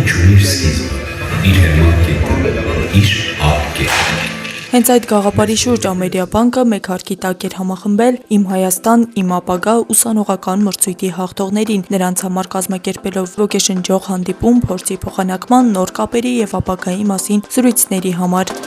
չունի իր սկիզբը, իր հերման կետը, իր ապկետը։ Հենց այդ գաղափարի շուրջ Ամերիաբանկը մեկ հարկի տակ էր համախմբել «Իմ Հայաստան, իմ ապագա» ուսանողական մրցույթի հաղթողներին, նրանց համար կազմակերպելով ոգեշնչող հանդիպում փորձի փոխանակման, նոր կապերի և ապագայի մասին զրույցների համար։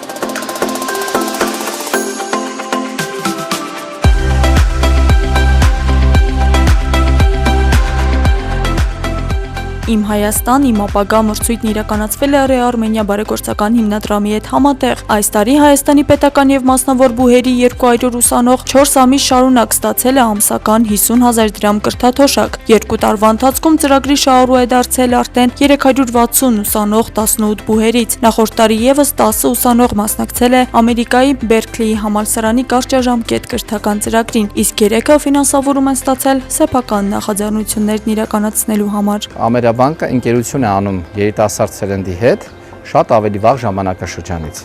«Իմ Հայաստան, իմ ապագա» մրցույթն իրականացվել է Արմենիա բարեգործական հիմնադրամի հետ համատեղ։ Այս տարի Հայաստանի պետական և մասնավոր բուհերի 200 ուսանող 4 ամիս շարունակ ստացել է ամսական 50,000 դրամ կրթաթոշակ։ 2 տարվա ընթացքում ծրագրի շահառու է դարձել արդեն 360 ուսանող 18 բուհերից։ Նախորդ տարի ևս 10 ուսանող մասնակցել է Ամերիկայի Բերքլիի համալսարանի կարճաժամկետ կրթական ծրագրին, իսկ 3-ը ֆինանսավորում են ստացել սեփական նախաձեռնություններն իրականացնելու համար։ Ամերիաբանկը ընկերություն է անում երիտասարդ սերնդի հետ շատ ավելի վաղ ժամանակաշրջանից։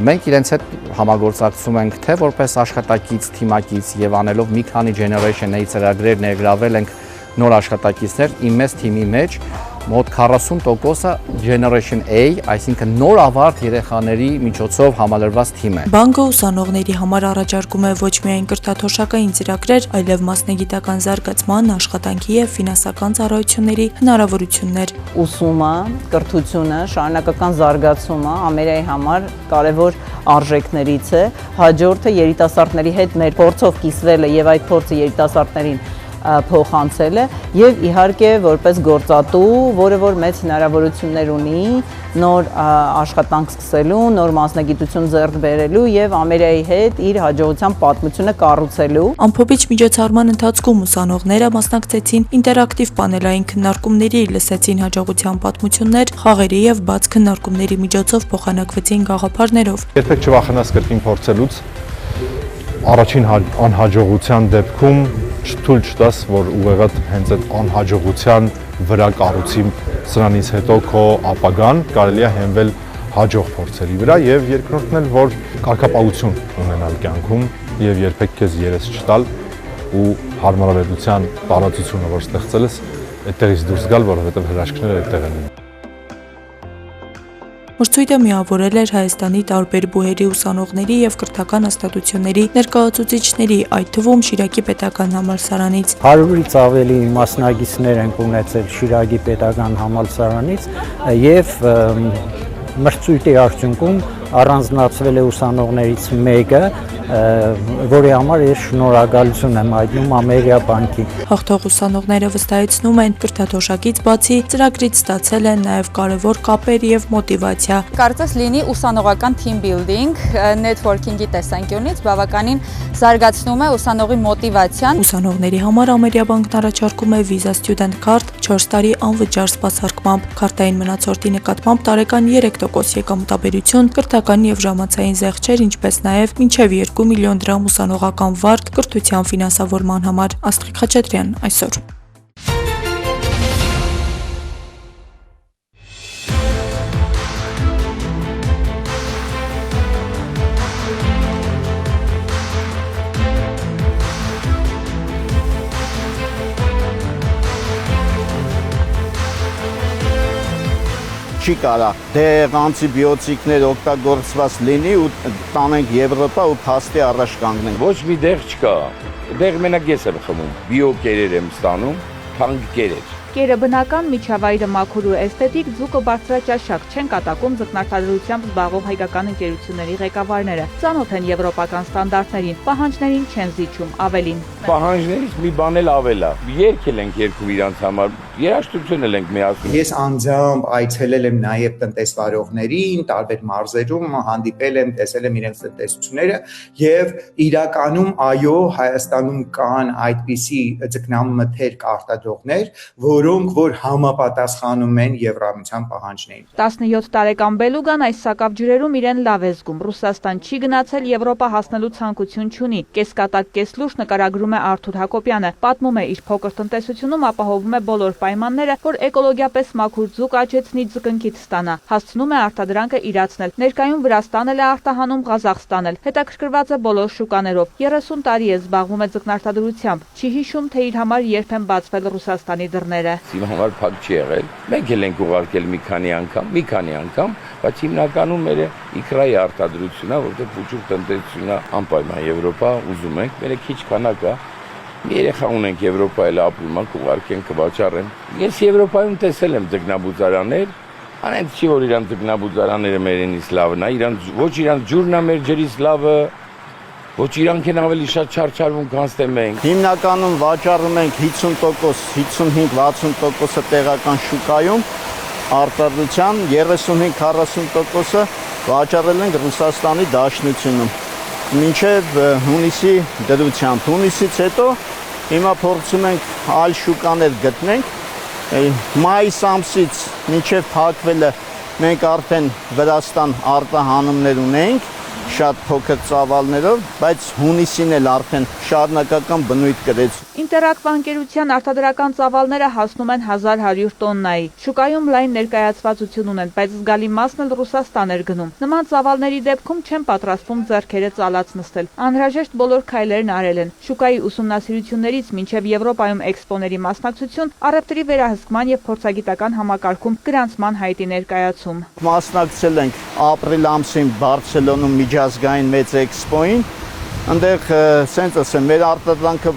Մենք իրենց հետ համագործակցում ենք թե որպես աշխատակից, թիմակից եւ անելով մի քանի generation-ի ծրագրեր ներգրավել ենք նոր աշխատակիցներ իմ մեծ թիմի մեջ մոտ 40%-ը Generation A, այսինքն նոր ավարտ երեխաների միջոցով համալրված թիմ է։ Բանկը ուսանողների համար առաջարկում է ոչ միայն կրթաթոշակային ծրագրեր, այլև մասնագիտական զարգացման, աշխատանքի եւ ֆինանսական ծառայությունների հնարավորություններ։ Ուսումը, կրթությունը, շարունակական զարգացումը Ամերիկայի համար կարևոր արժեքներից է։ Հաջորդը երիտասարդների հետ մեր փորձով կիսվելը եւ այդ փորձը երիտասարդներին փոխանցել է եւ իհարկե որպես գործատու, որը որ մեծ հնարավորություններ ունի նոր աշխատանք սկսելու, նոր մասնագիտություն ձեռք բերելու եւ Ամերիկայի հետ իր հաջողության պատմությունը կառուցելու։ Ամփոփիչ միջոցառման ընթացքում ուսանողները մասնակցեցին ինտերակտիվ պանելային քննարկումների, լսեցին հաջողության պատմություններ, խաղերի եւ բաց քննարկումների միջոցով փոխանակվեցին գաղափարներով։ Երբեք չվախենաս կրկին փորձելուց, առաջին անհաջողության դեպքում չթույլ չտաս, որ ուղեղդ հենց այդ անհաջողության վրա կառուցի սրանից հետո քո ապագան, կարելի է հենվել հաջող փորձերի վրա եւ երկրորդն էլ որ կարգապահություն ունենալ կյանքում եւ երբեք քեզ երես չտալ ու հարմարավետության տարածությունը որ ստեղծել ես այդտեղից դուրս գալ, որովհետեւ հրաշքները այդտեղ են։ Մրցույթը միավորել էր Հայաստանի տարբեր բուհերի ուսանողների եւ կրթական հաստատությունների ներկայացուցիչների, այդ թվում Շիրակի պետական համալսարանից։ 100-ից ավելի մասնագետներ են ունեցել Շիրակի պետական համալսարանից եւ մրցույթի արդյունքում առանձնացվել է ուսանողներից մեկը, որի համար ես շնորհակալություն եմ հայտնում Ամերիաբանկին։ Հաղթող ուսանողները վստահեցնում են, կրթաթոշակից բացի ծրագրից ստացել են նաև կարևոր կապեր եւ մոտիվացիա։ Կարծես լինի ուսանողական team building, networking-ի տեսանկյունից բավականին զարգացնում է ուսանողի մոտիվացիան։ Ուսանողների համար Ամերիաբանկն առաջարկում է Visa Student Card 4 տարի անվճար սպասարկմամբ, քարտային մնացորդի նկատմամբ տարեկան 3% եկամտաբերություն, կրթական եւ ժամանցային զեղչեր, ինչպես նաեւ մինչեւ 2 միլիոն դրամ ուսանողական վարկ կրթության ֆինանսավորման համար։ Աստղիկ Խաչատրյան այսօր։ Չի կարա դեղ անտիբիոտիկներ օգտագործված լինի ու տանենք Եվրոպա ու փաստի առաջ կանգնենք։ Ոչ մի դեղ չկա։ Դեղ մենակ ես եմ խմում, բիո կերեր եմ ստանում, թանկ կերեր։ Կերը բնական, միջավայրը մաքուր ու էսթետիկ, ձուկը բարձրաճաշակ չեն կատակում ձկնարտադրությամբ զբաղվող հայկական ընկերությունների ղեկավարները։ Ծանոթ են եվրոպական ստանդարտներին, պահանջներին չեն զիջում, ավելին։ Պահանջներից մի բան էլ ավել է։ Երգել ենք երկու իրանց համար, երաժշտություն էլ ենք միասին։ Ես անձամբ այցելել եմ նաև տնտեսվարողներին, տարբեր մարզերում հանդիպել եմ, տեսել եմ իրենց տնտեսությունները եւ իրականում այո, Հայաստանում կան այդպիսի ձկնամթերք արտադրողներ, որոնք որ համապատասխանում են Եվրամիության պահանջներին։ 17 տարեկան Բելուգան այս սակավ ջրերում իրեն լավ է զգում։ Ռուսաստան չի գնացել, Եվրոպա հասնելու ցանկություն չունի։ Կեսկատակ կեսլուրջ նկարագրում է Արթուր Հակոբյանը, պատմում է իր փոքր տնտեսությունում ապահովում է բոլոր պայմանները, որ էկոլոգիապես մաքուր ձուկ աճեցնի ձկնկիթ ստանա։ Հասցնում է արտադրանքը իրացնել։ Ներկայում Վրաստանն է արտահանում, Ղազախստանն էլ։ Հետաքրքրված է բոլոր շուկաներով։ 30 տարի է զբաղվում է ձկնարտադրությամբ։ Չի հիշում, թե իր համար երբ են բացվել Ռուսաստանի դռները։ Իմ համար փակ չի եղել։ Մենք էլ ենք ուղարկել մի քանի անգամ, բայց հիմնականում մեր իքրայի արտադրությունն է, որտեղ փուճուր տնտեսությունն է անպայման Եվրոպա ուզում ենք, մեր քիչ քանակ է։ Մի երեխա ունենք Եվրոպայել ապրում ենք, ուղարկենք կվաճառեն։ Ես Եվրոպայում տեսել եմ ձկնաբուծարաններ, անենք չի որ իրան ձկնաբուծարանները մերենից լավն է, ոչ իրանց ջուրն է մեր ջրից լավը, ոչ իրանք են ավելի շատ չարչարվում, քան թե մենք։ Հիմնականում վաճառում ենք 50%, 55-60%-ը տեղական շուկայում, արտադրության 35-40%-ը վաճառել ենք Ռուսաստանի Դաշնությունում։ Մինչև հունիսի դրությամբ։ Հունիսից հետո հիմա փորձում ենք այլ շուկաներ գտնենք։ Մայիս ամսից մինչև փակվելը մենք արդեն Վրաստան արտահանումներ ունենք, շատ փոքր ծավալներով, բայց հունիսին էլ արդեն շարունակական բնույթ կրեց։ Ինտերակտիվ ընկերության արտադրական ծավալները հասնում են 1100 տոննայի։ Շուկայում լայն ներկայացվածություն ունեն, բայց զգալի մասն էլ Ռուսաստան էր գնում։ Նման ծավալների դեպքում չեն պատրաստվում ձեռքերը ծալած նստել։ Անհրաժեշտ բոլոր քայլերն արել են։ Շուկայի ուսումնասիրություններից մինչև Եվրոպայում էքսպոների մասնակցություն, առևտրի վերահսկման եւ փորձագիտական համակարգում գրանցման հայտի ներկայացում։ Մասնակցել ենք ապրիլ ամսին Բարսելոնում միջազգային մեծ էքսպոին, այնտեղ սենց ասեմ, մեր արտադրանքը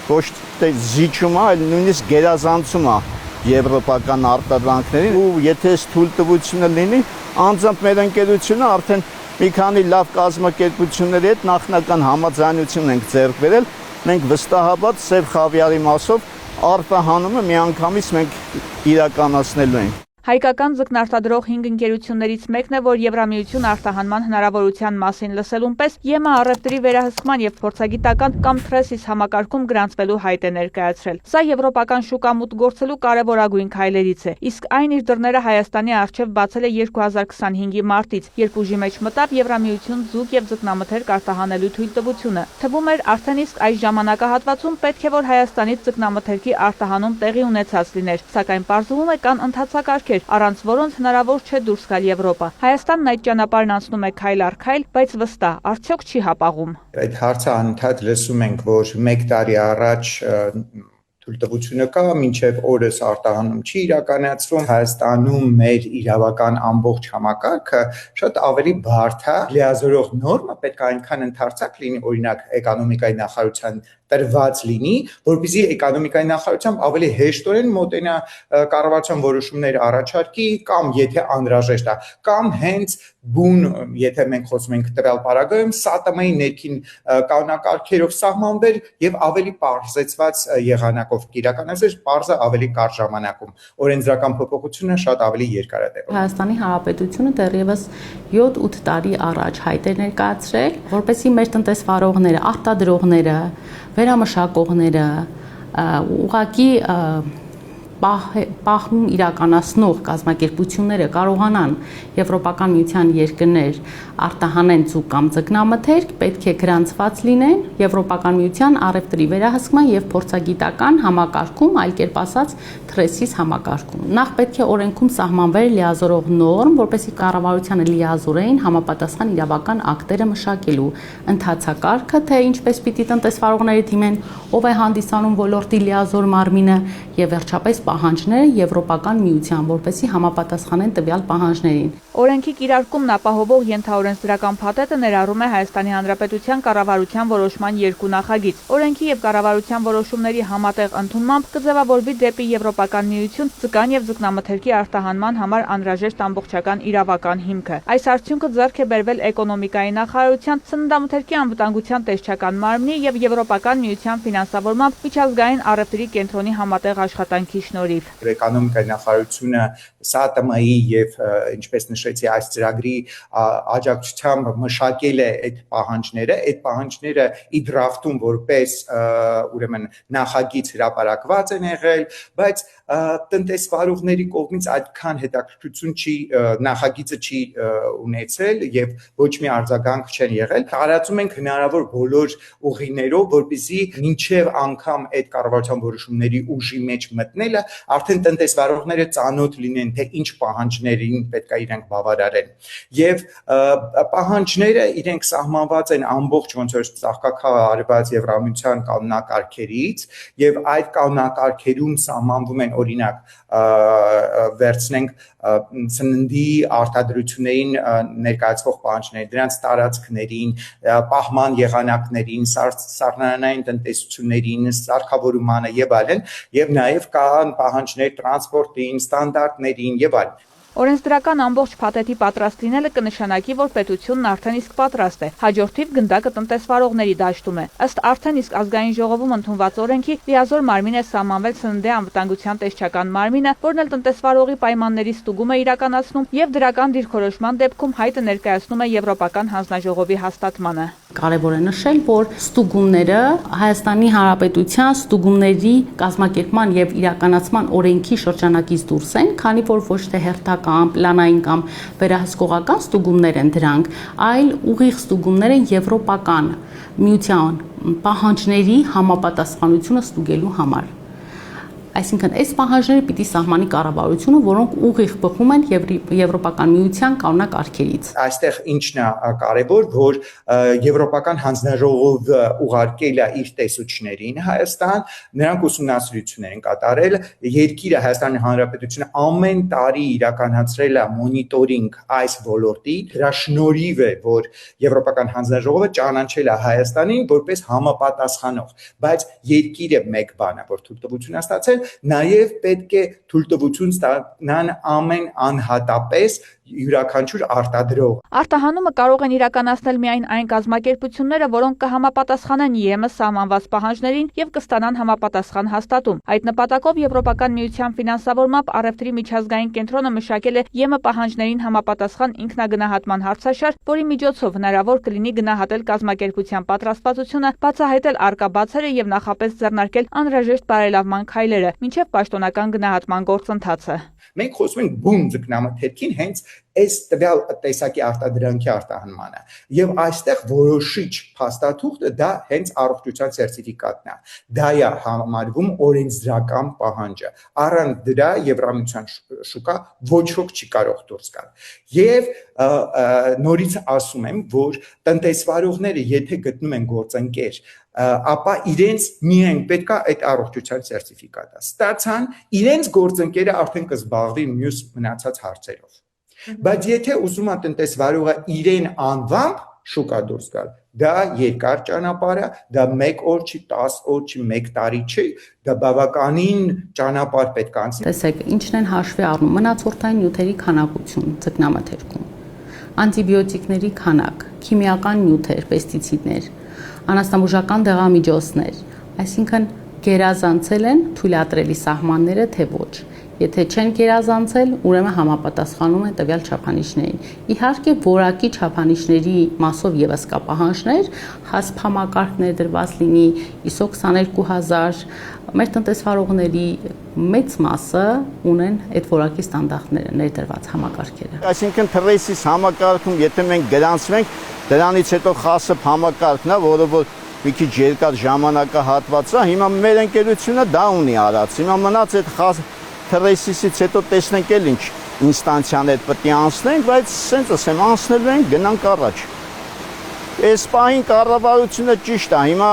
ոչ թե զիջում է, այլ նույնիսկ գերազանցում է եվրոպական արտադրանքներին, ու եթե թույլտվությունը լինի, անձամբ մեր ընկերությունը արդեն մի քանի լավ կազմակերպությունների հետ նախնական համաձայնություն ենք ձեռք բերել, մենք վստահաբար Սև Խավիարի մասով արտահանումը միանգամից մենք իրականացնելու ենք։ Հայկական ձկնարտադրող 5 ընկերություններից մեկն է, որ Եվրամիություն արտահանման հնարավորության մասին լսելուն պես ԵՄ առևտրի վերահսկման եւ փորձագիտական կամ TRESIS համակարգում գրանցվելու հայտ է ներկայացրել։ Սա եվրոպական շուկա մուտք գործելու կարևորագույն քայլերից է, իսկ այն իր դռները Հայաստանի առջև բացել է 2025-ի մարտից, երբ ուժի մեջ մտավ Եվրամիություն ձուկ եւ ձկնամթերք արտահանելու թույլտվությունը։ Թվում էր արդեն իսկ այս ժամանակահատվածում պետք է որ Հայաստանից ձկնամթերքի արտահանում տեղի ունեցած լիներ, սակայն պարզվում է կան ընթացակարգեր, առանց որոնց հնարավոր չէ դուրս գալ Եվրոպա։ Հայաստանն այդ ճանապարհն անցնում է քայլ առ քայլ, բայց վստահ, արդյոք չի հապաղում։ Այդ հարցը անընդհատ լսում ենք, որ 1 տարի առաջ թույլտվությունը կա, մինչև օրս արտահանում չի իրականացվում։ Հայաստանում մեր իրավական ամբողջ համակարգը շատ ավելի բարդ է, լիազորող նորմը պետք է այնքան ընդարձակ լինի, օրինակ էկոնոմիկայի նախարարության տրված լինի, որպեսզի էկոնոմիկայի նախարարությամբ ավելի հեշտորեն մոտենա կառավարության որոշումներ առաջարկի, կամ եթե անհրաժեշտ է, կամ հենց բուն, եթե մենք խոսում ենք տվյալ պարագայում, ՍԱՏՄ-ի ներքին կանոնակարգերով սահմանվեր եւ ավելի պարզեցված եղանակով իրականացվեր, պարզը ավելի կարճ ժամանակում։ Օրենսդրական փոփոխությունը շատ ավելի երկար է տևում։ Հայաստանի Հանրապետությունը դեռևս 7-8 տարի առաջ հայտ էր ներկայացրել, որպեսզի մեր տնտեսվարողները, արտադրողները, վերամշակողները ուղղակի պահում իրականացնող կազմակերպությունները կարողանան Եվրոպական միության երկրներ արտահանեն ձուկ կամ ձկնամթերք, պետք է գրանցված լինեն Եվրոպական միության առևտրի վերահսկման եւ փորձագիտական համակարգում, այլ կերպ ասած TRESIS համակարգում։ Նախ պետք է օրենքում սահմանվեր լիազորող նորմ, որպեսզի կառավարությանը լիազորեն համապատասխան իրավական ակտերը մշակելու ընթացակարգը, թե ինչպես պիտի տնտեսվարողները դիմեն, ով է հանդիսանում ոլորտի լիազոր մարմինը եւ վերջապես պահանջները Եվրոպական միության, որպեսզի համապատասխանեն տվյալ պահանջներին։ Օրենքի կիրարկումն ապահովող ենթաօրենսդրական փաթեթը ներառում է Հայաստանի Հանրապետության կառավարության որոշման երկու նախագիծ։ Օրենքի եւ կառավարության որոշումների համատեղ ընդունմամբ կձևավորվի դեպի Եվրոպական միություն ձկան եւ ձկնամթերքի արտահանման համար անհրաժեշտ ամբողջական իրավական հիմքը։ Այս արդյունքը ձեռք է բերվել էկոնոմիկայի նախարարության, սննդամթերքի անվտանգության տեսչական մարմնի եւ Եվրոպական միության ֆինանսավորմամբ միջազգային առևտրի կենտրոնի համատեղ աշխատանքի շնորհիվ։ Էկոնոմիկայի նախարարությունը ՍԱՏՄ-ի եւ ինչպես նշեցի այս ծրագրի աջակցությամբ մշակել է այդ պահանջները ի դրաֆտում որպես ուրեմն նախագիծ հրապարակված են եղել, բայց տնտեսվարողների կողմից այդքան հետաքրքրություն նախագիծը չի ունեցել եւ ոչ մի արձագանք չեն եղել։ Տարածում ենք հնարավոր բոլոր ուղիներով, որպեսզի մինչեւ անգամ այդ կառավարության որոշումների ուժի մեջ մտնելը արդեն տնտեսվարողները ծանոթ լինեն, թե ինչ պահանջներին պետք է իրենք բավարարեն։ Եվ պահանջները իրենք սահմանված են ամբողջ ոնց որ ծաղկակա արված Եվրամիության կանոնակարգերից, եւ այդ կանոնակարգերում սահմանվում են օրինակ վերցնենք սննդի արտադրություններին ներկայացվող պահանջներ, դրանց տարածքներին, պահման եղանակներին, սառնարանային տնտեսություններին, սարքավորմանը եւ այլն, եւ նաեւ կան պահանջներ տրանսպորտին, ստանդարտներին եւ այլն։ Օրենսդրական ամբողջ փաթեթի պատրաստ լինելը կնշանակի, որ պետությունն արդեն իսկ պատրաստ է։ Հաջորդիվ գնդակը տնտեսվարողների դաշտում է։ Ըստ արդեն իսկ ազգային ժողովում ընդունված օրենքի լիազոր մարմին է սահմանվել սննդի անվտանգության տեսչական մարմինը, որն էլ տնտեսվարողի պայմանների ստուգում է իրականացնում եւ դրական դիրքորոշման դեպքում հայտը ներկայացնում է Եվրոպական հանձնաժողովի հաստատմանը։ Կարևոր է նշել, որ ստուգումները Հայաստանի Հանրապետության ստուգումների կազմակերպման եւ իրականացման օրենքի շրջանակից դուրս են, քանի որ ոչ թե հերթական, պլանային կամ վերահսկողական ստուգումներ են դրանք, այլ ուղիղ ստուգումներ են Եվրոպական միության պահանջների համապատասխանությունը ստուգելու համար։ Այսինքն այս պահանջները պիտի սահմանի կառավարությունը, որոնք ուղիղ բխում են Եվրոպական միության կանոնակարգերից։ Այստեղ ինչն է կարևոր, որ Եվրոպական հանձնաժողովը ուղարկել է իր տեսուչներին Հայաստան, նրանք ուսումնասիրություններ են կատարել, երկիրը Հայաստանի Հանրապետությունը ամեն տարի իրականացրել է մոնիտորինգ այս ոլորտի, դրա շնորհիվ է, որ Եվրոպական հանձնաժողովը ճանաչել է Հայաստանին որպես համապատասխանող, բայց երկիրը մեկ բան է, որ թույլտվություն է ստացել, նաև պետք է թույլտվություն ստանան ամեն անհատապես յուրաքանչյուր արտադրող։ Արտահանումը կարող են իրականացնել միայն այն կազմակերպությունները, որոնք կհամապատասխանեն ԵՄ սահմանված պահանջներին եւ կստանան համապատասխան հաստատում։ Այդ նպատակով Եվրոպական միության ֆինանսավորմամբ առևտրի միջազգային կենտրոնը մշակել է ԵՄ պահանջներին համապատասխան ինքնագնահատման հարցաշար, որի միջոցով հնարավոր կլինի գնահատել կազմակերպության պատրաստվածությունը, բացահայտել առկա բացերը եւ նախապես ձեռնարկել անհրաժեշտ բարելավման քայլերը, մինչեւ պաշտոնական գնահատման գործընթացը։ Մենք խոսում ենք բուն ձկնամթերքին հենց այս տվյալ տեսակի արտադրանքի արտահանմանը եւ այստեղ որոշիչ փաստաթուղթը դա հենց առողջության սերտիֆիկատն է, դա է համարվում օրենսդրական պահանջը, առանց դրա Եվրամիության շուկա ոչ ոք չի կարող դուրս գալ եւ նորից ասում եմ, որ տնտեսվարողները եթե գտնում են գործընկեր ապա իրենց միայն պետքա այդ առողջության սերտիֆիկատը ստացան, իրենց գործընկերը արդեն կզբաղվի մյուս մնացած հարցերով։ Բայց եթե ուզում է տնտեսվարողը իրեն անվամբ շուկա դուրս գալ, դա երկար ճանապարհ է, դա 1 օր չի, 10 օր չի, 1 տարի չի, դա բավականին ճանապարհ պետք է անցնի։ Տեսեք, ինչն են հաշվի առնում մնացորդային նյութերի քանակություն ձկնամթերքում, անտիբիոտիկների քանակ, քիմիական նյութեր, պեստիցիդներ, անասնաբուժական դեղամիջոցներ, այսինքն գերազանցել են թույլատրելի սահմանները, թե ոչ։ Եթե չեն գերազանցել, ուրեմն համապատասխանում են տվյալ չափանիշներին։ Իհարկե, որակի չափանիշների մասով եւս կա պահանջներ, հաստ համակարգ ներդրված լինի ISO 22000, մեր տնտեսվարողների մեծ մասը ունեն այդ որակի ստանդարտները ներդրված համակարգերը։ Այսինքն թռեսիս համակարգում, եթե մենք գրանցվենք, դրանից հետո խասը համակարգն է, որը որ մի քիչ երկար ժամանակահատված է, հիմա մեր ընկերությունը դա ունի արած։ Հիմա մնաց այդ թռեսիսից հետո տեսնենք էլ ինչ ինստանցիաներ պետք է անցնենք, բայց սենց ասեմ, անցնելու ենք, գնանք առաջ։ Այս պահին կառավարությունը ճիշտ է, հիմա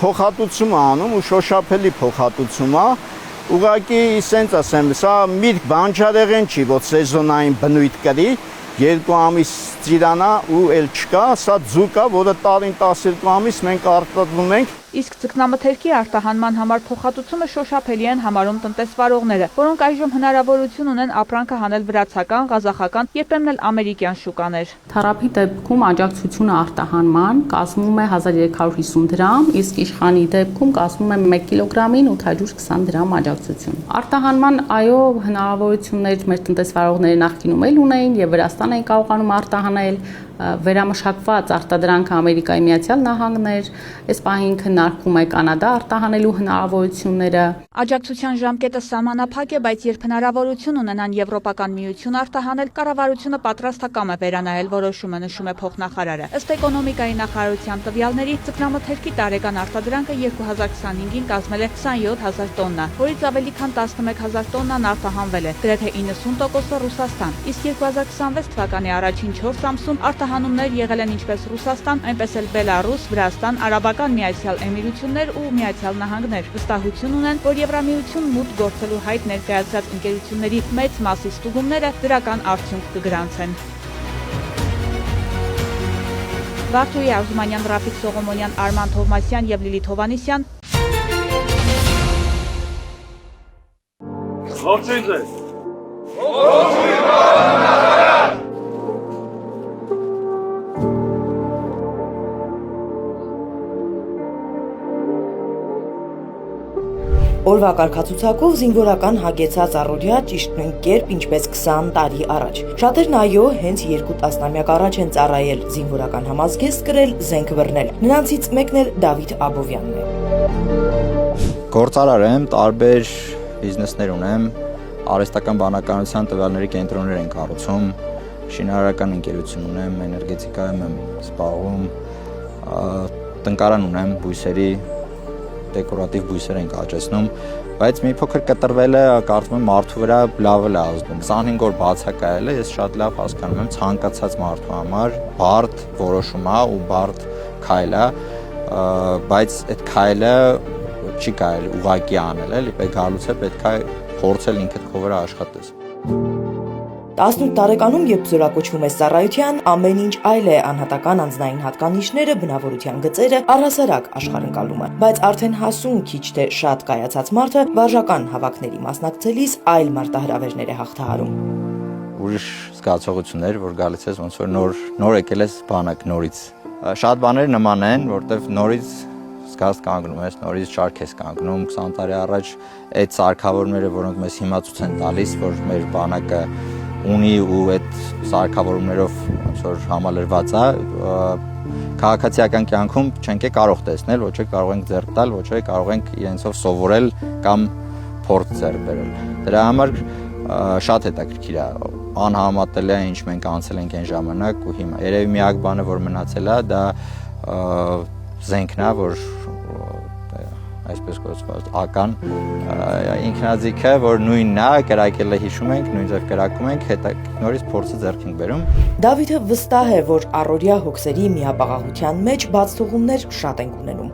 փոխհատուցում է անում ու շոշափելի փոխհատուցում է, ուղղակի սենց ասեմ, սա միրգ բանջարեղեն չի, որ սեզոնային բնույթ կրի, 2 ամիս ծիրանա ու էլ չկա, սա ձուկ է, որը տարին 12 ամիս մենք արտադրում ենք։ Իսկ ձկնամթերքի արտահանման համար փոխհատուցումը շոշափելի են համարում տնտեսվարողները, որոնք այժմ հնարավորություն ունեն ապրանքը հանել վրացական, ղազախական, երբեմն էլ ամերիկյան շուկաներ։ Թարափի դեպքում աջակցությունը արտահանման կազմում է 1350 դրամ, իսկ իշխանի դեպքում կազմում է 1 կիլոգրամին 820 դրամ աջակցություն։ Արտահանման այո հնարավորություններ մեր տնտեսվարողները նախկինում էլ ունեին եւ Վրաստան են կարողանում արտահանել վերամշակված արտադրանքը Ամերիկայի Միացյալ Նահանգներ, այս պահին քննարկում է Կանադա արտահանելու հնարավորությունները։ Աջակցության ժամկետը սահմանափակ է, բայց երբ հնարավորություն ունենան Եվրոպական միություն արտահանել, կառավարությունը պատրաստակամ է վերանայել որոշումը, նշում է փոխնախարարը։ Ըստ էկոնոմիկայի նախարարության տվյալների, ձկնամթերքի տարեկան արտադրանքը 2025-ին կազմել է 27,000 տոննա, որից ավելի քան 11,000 տոննան արտահանվել է, գրեթե 90%-ը Ռուսաստան։ Իսկ 2026 թվականի առաջին 4 ամսում արտահանումներ եղել են ինչպես Ռուսաստան, այնպես էլ Բելարուս, Վրաստան, Արաբական Միացյալ Էմիրություններ ու Միացյալ Նահանգներ։ Վստահություն ունեն, որ Եվրամիություն մուտք գործելու հայտ ներկայացրած ընկերությունների մեծ մասի ստուգումները դրական արդյունք կգրանցեն։ Վարդուհի Արզումանյան, Ռաֆիկ Սողոմոնյան, Արման Թովմասյան և Լիլիթ Հովհաննիսյան։ Ողջույն ձեզ։ Օրվա կարգացուցակով զինվորական հագեցած առօրյա ճիշտ նույն կերպ, ինչպես 20 տարի առաջ։ Շատերն այո, հենց 2 տասնամյակ առաջ են ծառայել, զինվորական համազգեստ կրել, զենք բռնել։ Նրանցից մեկն էլ Դավիթ Աբովյանն է։ Գործարար եմ, տարբեր բիզնեսներ ունեմ, արհեստական բանականության տվյալների կենտրոններ են կառուցում, շինարարական ընկերություն ունեմ, էներգետիկայում եմ զբաղվում, տնկարան ունեմ, բույսերի դեկորատիվ բույսեր ենք աճեցնում, բայց մի փոքր կտրվել է, կարծում եմ մարդու վրա լավ է ազդում։ 25 օր բացակայել է, ես շատ լավ հասկանում եմ ցանկացած մարդու համար բարդ որոշում է ու բարդ քայլ է, բայց այդ քայլը չի կարելի ուղղակի անել, էլի, գալուց է պետք է փորձել ինքդ քո վրա աշխատես։ 18 տարեկանում, երբ զորակոչվում ես ծառայության, ամեն ինչ այլ է, անհատական անձնային հատկանիշները, բնավորության գծերը, առհասարակ աշխարհընկալումը, բայց արդեն հասուն քիչ թե շատ կայացած մարդը վարժական հավաքների մասնակցելիս այլ մարտահրավերներ է հաղթահարում։ Ուրիշ զգացողություններ, որ գալիս ես ոնց որ նոր եկել ես բանակ նորից։ Շատ բաներ նման են, որտեվ նորից զգաց կանգնում ես, նորից շարք ես կանգնում, 20 տարի առաջ այդ սարքավորումները, որոնք մեզ հիմա ցույց են տալիս, որ մեր բանակը ունի ու այդ սարքավորումներով ոնց որ համալրված է, քաղաքացիական կյանքում չենք կարող տեսնել, ոչ է կարող ենք ձեռք տալ, ոչ է կարող ենք իրենցով սովորել կամ փորձ ձեռք բերել։ Դրա համար շատ հետաքրքիր է, անհամատելի է ինչ մենք անցել ենք այն ժամանակ ու հիմա։ Երևի միակ բանը, որ մնացել է, դա զենքն է, որ այսպես կոչված ական ինքնաձիգը, որ նույնն է, կրակելը հիշում ենք, նույն ձև կրակում ենք, հետո նորից փորձը ձեռք ենք բերում։ Դավիթը վստահ է, որ առօրյա հոգսերի միապաղաղության մեջ բացթողումներ շատ ենք ունենում։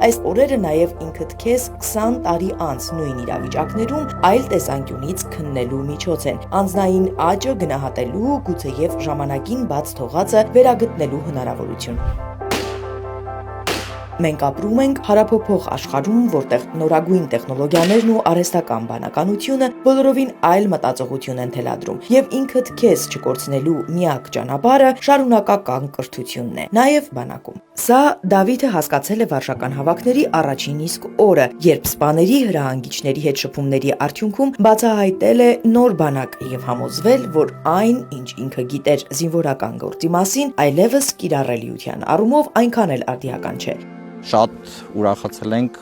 Այս օրերը նաև ինքդ քեզ 20 տարի անց նույն իրավիճակներում այլ տեսանկյունից քննելու միջոց են։ Անձնային աճը գնահատելու, գուցեև ժամանակին բաց թողածը վերագտնելու հնարավորություն։ Մենք ապրում ենք հարափոփող աշխարհում, որտեղ նորագույն տեխնոլոգիաներն ու արհեստական բանականությունը բոլորովին այլ մտածողություն են թելադրում, եւ ինքդ քեզ չկորցնելու միակ ճանապարհը շարունակական կրթությունն է, նաեւ բանակում։ Սա Դավիթը հասկացել է վարժական հավաքների առաջին իսկ օրը, երբ սպաների հրահանգիչների հետ շփումների արդյունքում բացահայտել է նոր բանակ եւ համոզվել, որ այն, ինչ ինքը գիտեր զինվորական գործի մասին, այլևս կիրառելիության առումով այնքան էլ արդիական չէ։ Շատ ուրախացել ենք,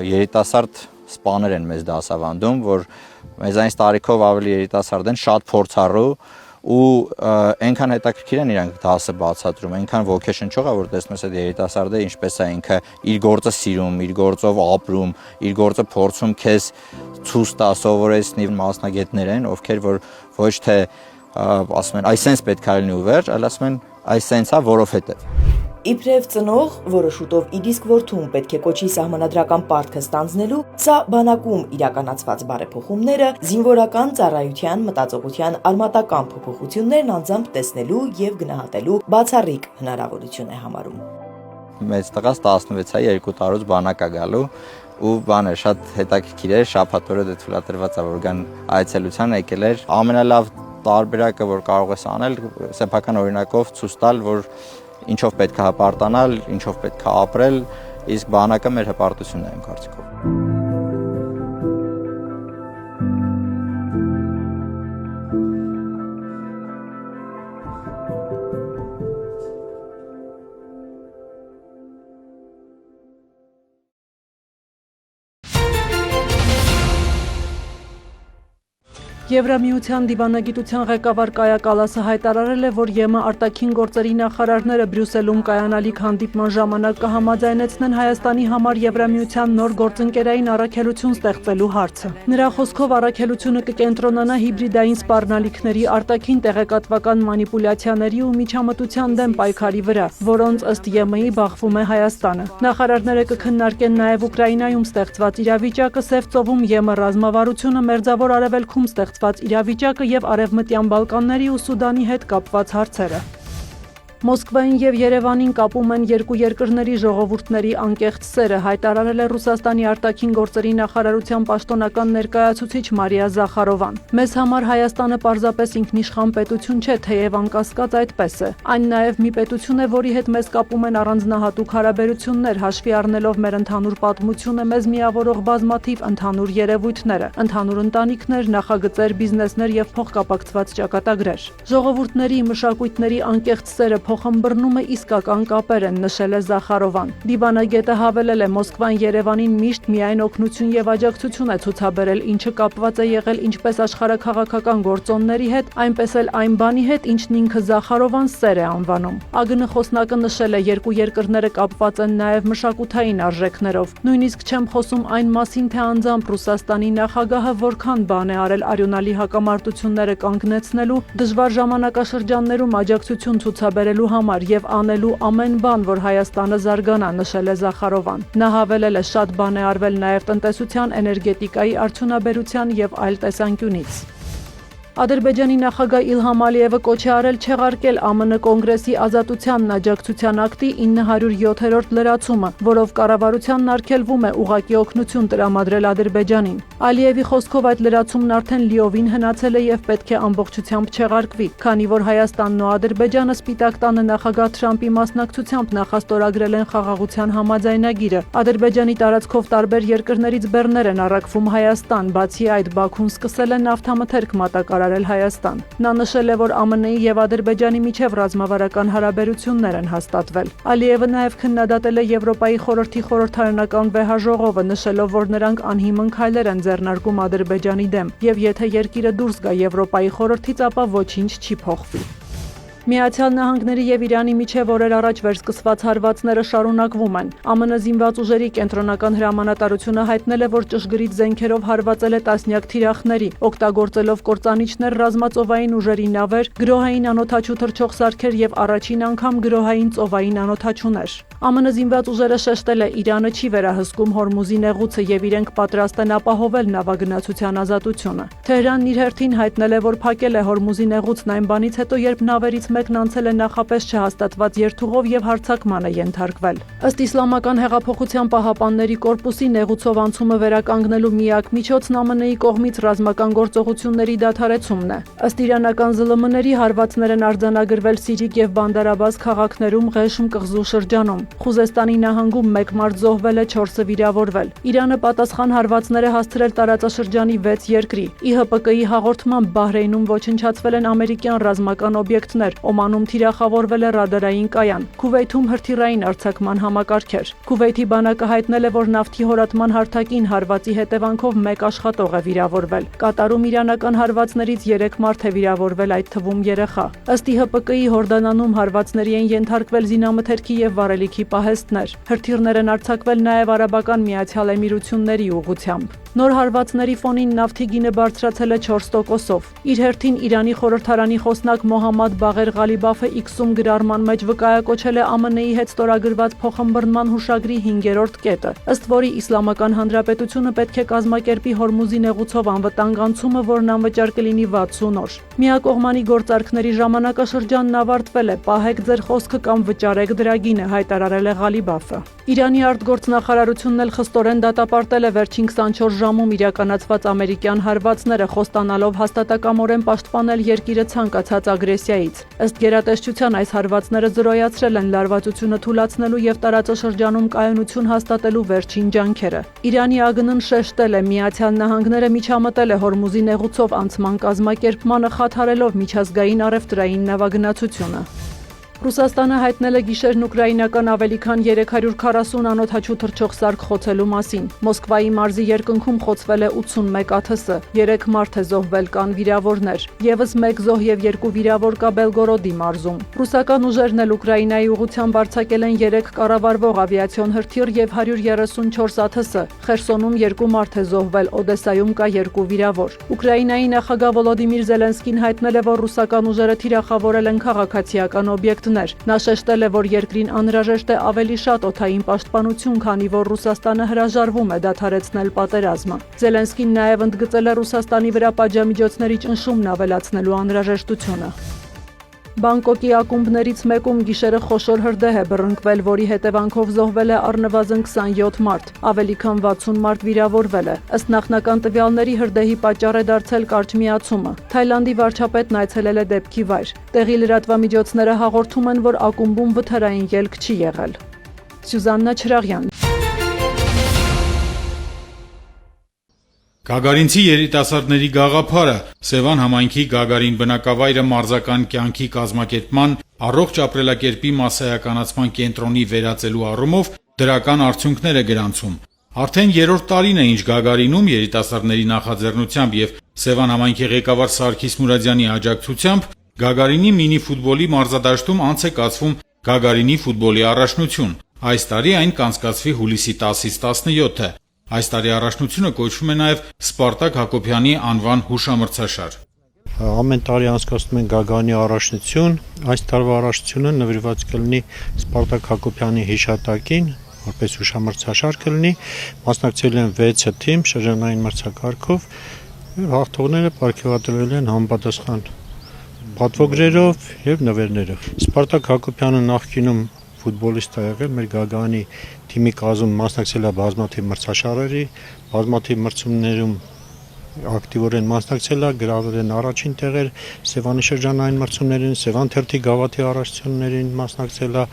երիտասարդ սպաներ են մեզ դասավանդում, որ մեզանից տարիքով ավելի երիտասարդ են, շատ փորձառու ու այնքան հետաքրքիր են իրանք դասը բացատրում, այնքան ոգեշնչող է, որ տեսնում ես այդ երիտասարդը ինչպես է ինքը իր գործը սիրում, իր գործով ապրում, իր գործը փորձում քեզ ցույց տա, սովորեցնի մասնագետներ են, ովքեր որ ոչ թե ասում են այս sense պետք է լինի ու վերջ, այլ ասում են այս sense-ա, որովհետև Իբրև ծնող, որը շուտով իր իսկ որդուն պետք է կոչի սահմանադրական պարտքը ստանձնելու, սա բանակում իրականացված բարեփոխումները զինվորական ծառայության մտածողության արմատական փոփոխություններն անձամբ տեսնելու եւ գնահատելու բացառիկ հնարավորություն է համարում։ Մեծ տղաս 16-ա 2 տարուց բանակ է գալու ու բանը շատ հետաքրքիր է, շաբաթ օրը դե թույլատրված է որ գան այցելության եկել էր։ Ամենալավ տարբերակը որ կարող ես անել, սեփական օրինակով ցույց տալ, որ ինչով պետք է հպարտանալ, ինչով պետք է ապրել, իսկ բանակը մեր հպարտությունն է իմ կարծիքով։ Եվրամիության դիվանագիտության ղեկավար Կայա Կալասը հայտարարել է, որ ԵՄ արտաքին գործերի նախարարները Բրյուսելում կայանալիք հանդիպման ժամանակ կհամաձայնեցնեն Հայաստանի համար Եվրամիության նոր գործընկերային առաքելություն ստեղծելու հարցը։ Նրա խոսքով առաքելությունը կկենտրոնանա հիբրիդային սպառնալիքների, արտաքին տեղեկատվական մանիպուլյացիաների ու միջամտության դեմ պայքարի վրա, որոնց ըստ ԵՄ-ի բախվում է Հայաստանը։ Նախարարները կքննարկեն նաև Ուկրաինայում ստեղծված իրավիճակը, Սև ծովում ԵՄ ռազմավարությունը, Մերձավոր Արևելքում ստեղծված իրավիճակը եւ Արևմտյան Բալկանների ու Սուդանի հետ կապված հարցերը։ Մոսկվային եւ Երևանին կապում են երկու երկրների ժողովուրդների անկեղծ սերը, հայտարարել է Ռուսաստանի արտաքին գործերի նախարարության պաշտոնական ներկայացուցիչ Մարիա Զախարովան։ Մեզ համար Հայաստանը պարզապես ինքնիշխան պետություն չէ, թեև անկասկած այդպես է։ Այն նաև մի պետություն է, որի հետ մեզ կապում են առանձնահատուկ հարաբերություններ, հաշվի առնելով մեր ընդհանուր պատմությունը, մեզ միավորող բազմաթիվ ընդհանուր երևույթները, ընդհանուր ընտանիքներ, նախագծեր, բիզնեսներ եւ փոխկապակցված ճակատագրեր։ Ժողովուրդների, մշակույթների անկեղծ սերը փոխըմբռնումը իսկական կապեր են, նշել է Զախարովան։ Դիվանագետը հավելել է, Մոսկվան Երևանին միշտ միայն օգնություն եւ աջակցություն է ցուցաբերել, ինչը կապված է եղել ինչպես աշխարհաքաղաքական գործոնների հետ, այնպես էլ այն բանի հետ, ինչն ինքը Զախարովան սեր է անվանում։ ԱԳՆ խոսնակը նշել է, երկու երկրները կապված են նաեւ մշակութային արժեքներով։ Նույնիսկ չեմ խոսում այն մասին, թե անձամբ Ռուսաստանի նախագահը որքան բան է արել արյունալի հակամարտությունները կանգնեցնելու, դժվար ժամանակաշրջաններում աջակցություն ցուցաբերելու համար եւ անելու ամեն բան, որ Հայաստանը զարգանա, նշել է Զախարովան։ Նա հավելել է, շատ բան է արվել նաեւ տնտեսության, էներգետիկայի, արդյունաբերության եւ այլ տեսանկյունից։ Ադրբեջանի նախագահ Իլհամ Ալիևը կոչ է արել չեղարկել ԱՄՆ կոնգրեսի ազատությանն աջակցության ակտի 907-րդ լրացումը, որով կառավարությանն արգելվում է ուղղակի օգնություն տրամադրել Ադրբեջանին։ Ալիևի խոսքով այդ լրացումն արդեն լիովին հնացել է եւ պետք է ամբողջությամբ չեղարկվի, քանի որ Հայաստանն ու Ադրբեջանը Սպիտակ տանը նախագահ Թրամփի մասնակցությամբ նախաստորագրել են խաղաղության համաձայնագիրը։ Ադրբեջանի տարածքով տարբեր երկրներից բեռներ են առաքվում Հայաստան, բացի այդ Բաքուն սկսել է նավթամթերք մատակարարել Հայաստան։ Նա նշել է, որ ԱՄՆ-ի եւ Ադրբեջանի միջև ռազմավարական հարաբերություններ են հաստատվել։ Ալիևը նաեւ քննադատել է Եվրոպայի խորհրդի խորհրդարանական վեհաժողովը, նշելով, որ նրանք անհիմն քայլեր են ձեռնարկում Ադրբեջանի դեմ, եւ եթե երկիրը դուրս գա Եվրոպայի խորհրդից, ապա ոչինչ չի փոխվի։ Միացյալ Նահանգների եւ Իրանի միջև օրեր առաջ վերսկսված հարվածները շարունակվում են։ ԱՄՆ զինված ուժերի կենտրոնական հրամանատարությունը հայտնել է, որ ճշգրիտ զենքերով հարվածել է տասնյակ թիրախների, օգտագործելով կործանիչներ, ռազմածովային ուժերի նավեր, գրոհային անօդաչու թռչող սարքեր եւ առաջին անգամ գրոհային ծովային անօդաչուներ։ ԱՄՆ զինված ուժերը շեշտել է, Իրանը չի վերահսկում Հորմուզի նեղուցը եւ իրենք պատրաստ են ապահովել նավագնացության ազատությունը։ Թեհրանն իր հերթին հայտնել է, որ փակել է Հորմուզի նեղուցն այն բանից հետո, երբ նավերից մեկն անցել է նախապես չհաստատված երթուղով եւ հարձակման է ենթարկվել։ Ըստ Իսլամական հեղափոխության պահապանների կորպուսի, նեղուցով անցումը վերականգնելու միակ միջոցն ԱՄՆ-ի կողմից ռազմական գործողությունների դադարեցումն է։ Ըստ իրանական ԶԼՄ-ների հարվածներ են արձանագրվել Սիրիկ եւ Բանդարաբազ քաղաքներում, Ղեշմ կղզու շրջանում։ Խուզեստանի նահանգում 1 մարդ զոհվել է, 4-ը վիրավորվել։ Իրանը պատասխան հարվածներ է հասցրել տարածաշրջանի 6 երկրի։ ԻՀՊԿ-ի հաղորդմամբ Բահրեյնում ոչնչացվել են ամերիկյան ռազմական օբյեկտներ, Օմանում թիրախավորվել է ռադարային կայան, Քուվեյթում հրթիռային արձակման համակարգեր։ Քուվեյթի բանակը հայտնել է, որ նավթի հորատման հարթակին հարվածի հետևանքով 1 աշխատող է վիրավորվել։ Կատարում իրանական հարվածներից 3 մարդ է վիրավորվել, այդ թվում երեխա։ Ըստ ԻՀՊԿ-ի Հորդանանում հարվածների են ենթարկվել զինամթերքի եւ վառելիքի պահեստներ։ Հրթիռներ են արձակվել նաև Արաբական Միացյալ Էմիրությունների ուղղությամբ։ Նոր հարվածների ֆոնին նավթի գինը բարձրացել է 4%-ով։ Իր հերթին Իրանի խորհրդարանի խոսնակ Մոհամմադ Բաղեր Ղալիբաֆը X-ում գրառման մեջ վկայակոչել է ԱՄՆ-ի հետ ստորագրված փոխըմբռնման հուշագրի 5-րդ կետը, ըստ որի Իսլամական Հանրապետությունը պետք է կազմակերպի Հորմուզի նեղուցով անվտանգ անցումը, որն անվճար կլինի 60 օր։ Միակողմանի գործարքների ժամանակաշրջանն ավարտվել է, պահեք ձեր խոսքը կամ վճարեք դրա գինը, հայտարարել է Ղալիբաֆը։ Իրանի արտգործնախարարությունն էլ խստորեն դատապարտել է վերջին 24 ժամում իրականացված ամերիկյան հարվածները, խոստանալով հաստատակամորեն պաշտպանել երկիրը ցանկացած ագրեսիայից։ Ըստ գերատեսչության այս հարվածները զրոյացրել են լարվածությունը թուլացնելու եւ տարածաշրջանում կայունություն հաստատելու վերջին ջանքերը։ Իրանի ԱԳՆ-ն շեշտել է, Միացյալ Նահանգները միջամտել է Հորմուզի նեղուցով անցման կազմակերպմանը, խաթարելով միջազգային առևտրային նավագնացությունը։ Ռուսաստանը հայտնել է գիշերն ուկրաինական ավելի քան 340 անօդաչու թռչող սարք խոցելու մասին։ Մոսկվայի մարզի երկնքում խոցվել է 81 ԱԹՍ, 3 մարդ է զոհվել, կան վիրավորներ։ Եվս 1 զոհ եւ 2 վիրավոր կա Բելգորոդի մարզում։ Ռուսական ուժերն էլ Ուկրաինայի ուղղությամբ արձակել են 3 կառավարվող ավիացիոն հրթիռ եւ 134 ԱԹՍ։ Խերսոնում 2 մարդ է զոհվել, Օդեսայում կա 2 վիրավոր։ Ուկրաինայի նախագահ Վոլոդիմիր Զելենսկին հայտնել է, որ ռուսական ուժերը թիրախավորել են քաղաքացիական օբյեկտ։ Նա շեշտել է, որ երկրին անհրաժեշտ է ավելի շատ օդային պաշտպանություն, քանի որ Ռուսաստանը հրաժարվում է դադարեցնել պատերազմը։ Զելենսկին նաև ընդգծել է Ռուսաստանի վրա պատժամիջոցների ճնշումն ավելացնելու անհրաժեշտությունը։ Բանգկոկի ակումբներից մեկում գիշերը խոշոր հրդեհ է բռնկվել, որի հետևանքով զոհվել է առնվազն 27 մարդ, ավելի քան 60 մարդ վիրավորվել է։ Ըստ նախնական տվյալների հրդեհի պատճառ է դարձել կարճ միացումը։ Թայլանդի վարչապետն այցելել է դեպքի վայր։ Տեղի լրատվամիջոցները հաղորդում են, որ ակումբում վթարային ելք չի եղել։ Սյուզաննա Չրաղյան։ Գագարինցի երիտասարդների գաղափարը Սևան համայնքի Գագարին բնակավայրը մարզական կյանքի կազմակերպման, առողջ ապրելակերպի մասսայականացման կենտրոնի վերածելու առումով դրական արդյունքներ է գրանցում։ Արդեն 3-րդ տարին է, ինչ Գագարինում երիտասարդների նախաձեռնությամբ եւ Սևան համայնքի ղեկավար Սարգիս Մուրադյանի աջակցությամբ Գագարինի մինի ֆուտբոլի մարզադաշտում անց է կացվում Գագարինի ֆուտբոլի առաջնություն։ Այս տարի այն կանցկացվի հուլիսի 10-ից 17-ը։ Այս տարի առաջնությունը կոչվում է նաև Սպարտակ Հակոբյանի անվան հուշամրցաշար։ Ամեն տարի անցկացնում են Գագարինի առաջնություն, այս տարվա առաջնությունը նվիրված կլինի Սպարտակ Հակոբյանի հիշատակին, որպես հուշամրցաշար կլինի, մասնակցել են 6 թիմ շրջանային մրցակարգով, հաղթողները պարգևատրվել են համապատասխան պատվոգրերով եւ նվերներով։ Սպարտակ Հակոբյանը նախկինում ֆուտբոլիստ է եղել, մեր Գագարինի թիմի կազմում մասնակցել է բազմաթիվ մրցաշարերի, բազմաթիվ մրցումներում ակտիվորեն մասնակցել է, գրավել են առաջին տեղեր Սևանի շրջանային մրցումներին, Սևան թերթի գավաթի առաջնություններին մասնակցել է,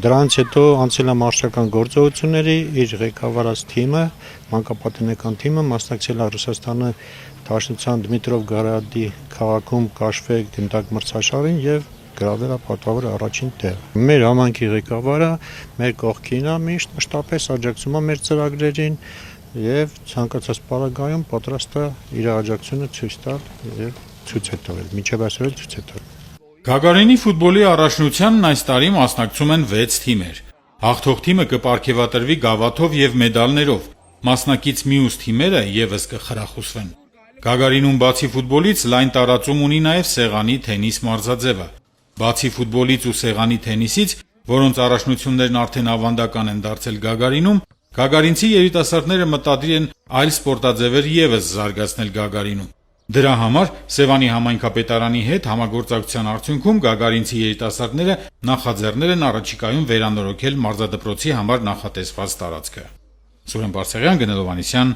դրանից հետո անցել է մարշչական գործողությունների, իր ղեկավարած թիմը, մանկապատենեկան թիմը մասնակցել է Ռուսաստանի Դաշնության Դմիտրովգրադի քաղաքում Կաշվե գնդակ մրցաշարին եւ գրավել է պատվավոր առաջին տեղ։ Մեր համայնքի ղեկավարը մեր կողքին է, միշտ մշտապես աջակցում է մեր ծրագրերին եւ ցանկացած պարագայում պատրաստ է իր աջակցությունը ցույց տալ եւ ցույց է տվել, մինչեւ այսօր ցույց է տվել։ Գագարինի ֆուտբոլի առաջնությանն այս տարի մասնակցում են 6 թիմեր։ Հաղթող թիմը կպարգևատրվի գավաթով եւ մեդալներով։ Մասնակից մյուս թիմերը եւս կխրախուսվեն։ Գագարինում բացի ֆուտբոլից լայն տարածում ունի նաեւ սեղանի թենիս մարզաձևը։ Բացի ֆուտբոլից ու սեղանի թենիսից, որոնց առաջնություններն արդեն ավանդական են դարձել Գագարինում, գագարինցի երիտասարդները մտադիր են այլ սպորտաձևեր եւս զարգացնել Գագարինում։ Դրա համար Սևանի համայնքապետարանի հետ համագործակցության արդյունքում գագարինցի երիտասարդները նախաձեռնել են առաջիկայում վերանորոգել մարզադպրոցի համար նախատեսված տարածքը։ Սուրեն Բարսեղյան, Գնելո Վանեսյան։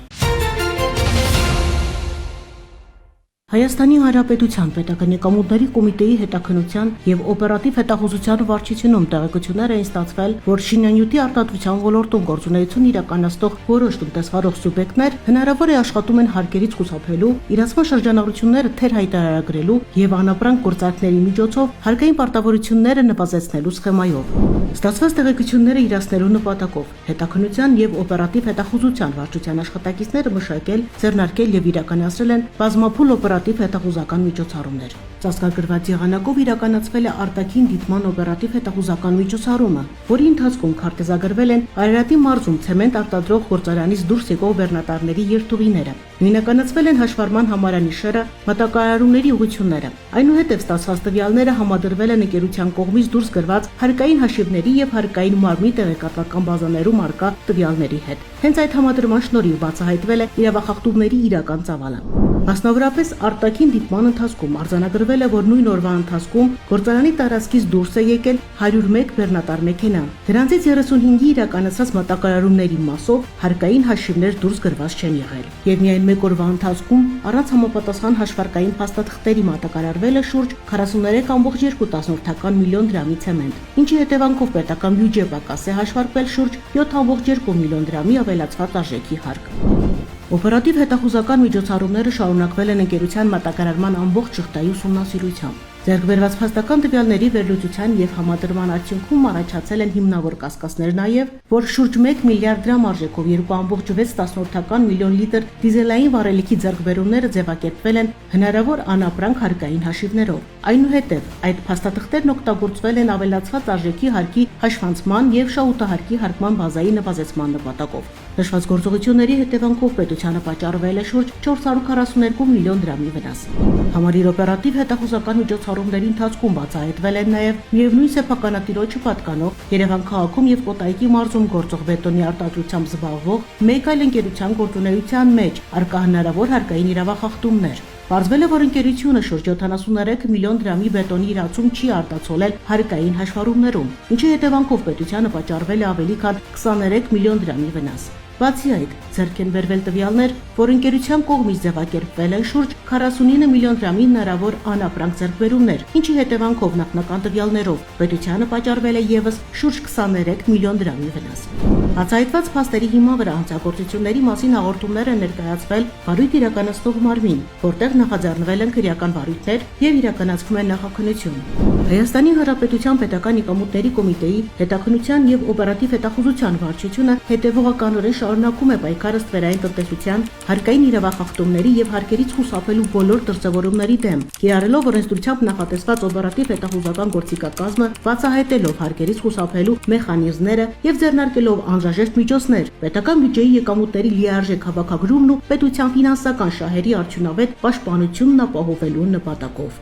Հայաստանի Հանրապետության Պետական եկամուտների կոմիտեի հետաքննության եւ օպերատիվ հետախուզության վարչությունում տեղեկություններ էին ստացվել, որ շինանյութի արտադրության ոլորտում գործունեություն իրականացնող որոշ տնտեսվարող սուբյեկտներ հնարավոր է աշխատում են հարկերից խուսափելու, իրացման շրջանառությունները թեր հայտարարագրելու եւ անապրանք գործարքների միջոցով հարկային պարտավորությունները նվազեցնելու սխեմայով։ Ստացված տեղեկությունները իրացնելու նպատակով հետաքննության եւ օպերատիվ հետախուզության վարչության աշխատակիցները մշակել, ձեռնարկել եւ իրականացրել են բազմափուլ օպերատիվ հետախուզական միջոցառումներ։ Ծածկագրված եղանակով իրականացվել է արտաքին դիտման օպերատիվ հետախուզական միջոցառումը, որի ընթացքում քարտեզագրվել են Արարատի մարզում ցեմենտ արտադրող գործարանից դուրս եկող բեռնատարների երթուղիները։ Նույնականացվել են հաշվառման համարանիշերը, մատակարարումների ուղղությունները։ Այնուհետև ստացված տվյալները համադրվել են ընկերության կողմից դուրս գրված հարկային հաշիվների եւ հարկային մարմնի տեղեկատվական բազաներում արկա տվյալների հետ։ Հենց այդ համադրման շնորհիվ բացահայտվել է իրավախախտումների իրական ծավալը։ Մասնավորապես արտաքին դիտման ընթացքում արձանագրվել է, որ նույն օրվա ընթացքում գործարանի տարածքից դուրս է եկել 101 բեռնատար մեքենա։ Դրանցից 35-ի իրականացած մատակարարումների մասով հարկային հաշիվներ դուրս գրված չեն եղել։ Եվ միայն մեկ օրվա ընթացքում առանց համապատասխան հաշվարկային փաստաթղթերի մատակարարվել է շուրջ 43.2 միլիոն դրամի ցեմենտ, ինչի հետևանքով պետական բյուջե պակաս է հաշվարկվել շուրջ 7.2 միլիոն դրամի ավելացված արժեքի հարկ։ Օպերատիվ հետախուզական միջոցառումները շարունակվել են ընկերության մատակարարման ամբողջ շղթայի ուսումնասիրությամբ։ Ձեռքբերված փաստական տվյալների վերլուծության եւ համադրման արդյունքում առաջացել են հիմնավոր կասկածներ նաեւ, որ շուրջ 1 միլիարդ դրամ արժեքով 2.6 միլիոն լիտր դիզելային վառելիքի ձեռքբերումները ձևակերպվել են հնարավոր անապրանք հարկային հաշիվներով։ Այնուհետև այդ փաստաթղթերն օգտագործվել են ավելացված արժեքի հարկի հաշվանցման եւ շահութահարկի հարկման բազայի նվազեցման նպատակով։ Նշված գործողությունների հետևանքով պետությանը պատճառվել է շուրջ 442 միլիոն դրամի վնաս։ Համարի օպերատիվ հետախուզական միջոցառումների ընթացքում բացահայտվել են նաև միևնույն սեփականատիրոջը պատկանող Երևան քաղաքում եւ Կոտայքի մարզում գործող բետոնի արտադրությամբ զբաղվող մեկ այլ ընկերության գործունեության մեջ արկա հնարավոր հարկային իրավախախտումներ։ Պարզվել է, որ ընկերությունը շուրջ 73 միլիոն դրամի բետոնի իրացում չի արտացոլել հարկային հաշվառումներում, ինչի հետևանքով պետությանը պատճառվել է ավելի քան 23 միլիոն դրամի վնաս։ Բացի այդ, ձեռք են բերվել տվյալներ, որ ընկերության կողմից ձևակերպվել են շուրջ 49 միլիոն դրամի հնարավոր անապրանք ձեռքբերումներ, ինչի հետևանքով նախնական տվյալներով պետությանը պատճառվել է եւս շուրջ 23 միլիոն դրամի վնաս։ Բացահայտված փաստերի հիման վրա հանցագործությունների մասին հաղորդումներ են ներկայացվել վարույթ իրականացնող մարմին, որտեղ նախաձեռնվել են քրեական վարույթներ եւ իրականացվում է նախաքննություն։ Հայաստանի Հանրապետության Պետական Եկամուտների կոմիտեի հետաքննության եւ օպերատիվ հետախուզության վարչությունը հետեւողականորեն շարունակում է պայքարը ստվերային տնտեսության, հարկային իրավախախտումների եւ հարկերից խուսափելու բոլոր դրսեւորումների դեմ, կիրառելով օրենսդրությամբ նախատեսված օպերատիվ հետախուզական գործիքակազմը, բացահայտելով հարկերից խուսափելու մեխանիզմները եւ ձեռնարկելով անհրաժեշտ միջոցներ, պետական բյուջեի եկամուտների լիարժեք հավաքագրումն ու պետության ֆինանսական շահերի արդյունավետ պաշտպանությունն ապահովելու նպատակով։